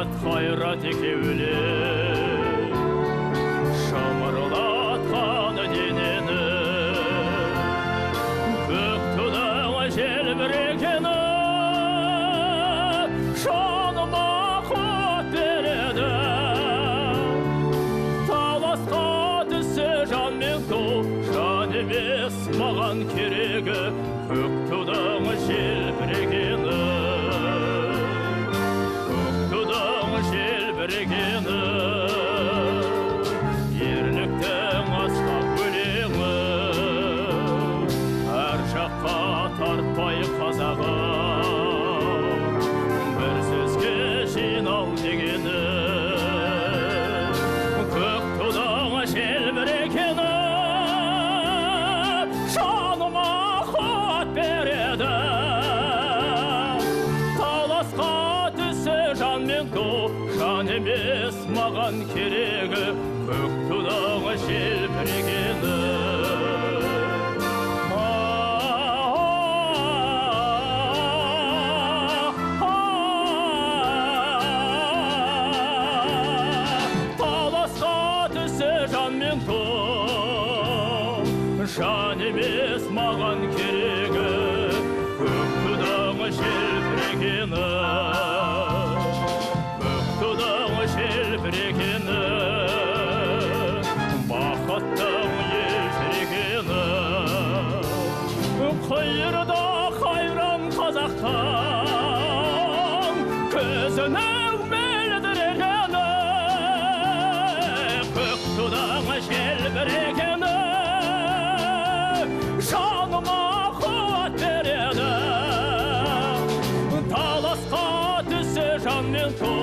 Ат қайрат екеулі шамырлатқан денені көк тудағы желбірегені жаныма қуат береді таласқа түссе жан мен ту жан емес маған керегі көк тудағы желбірегені желбірегені ерліктің асқақ өлеңі әр жаққа тартпай қазағым бір сөзге жинал дегені көк тудағы желбірегені жаныма қуат береді таласқа түссе жан мен ту жан емес маған керегі көк тудағы желбірегені таласқа түссе жан мен ту жан емес маған керегі көк тудағы желбірегені желбірегені бақыттың елжірегені қиырда қайран қазақтың көзінің мөлдірегені көк тудағы желбірегені жаныма қуат береді таласқа түссе жан мен ту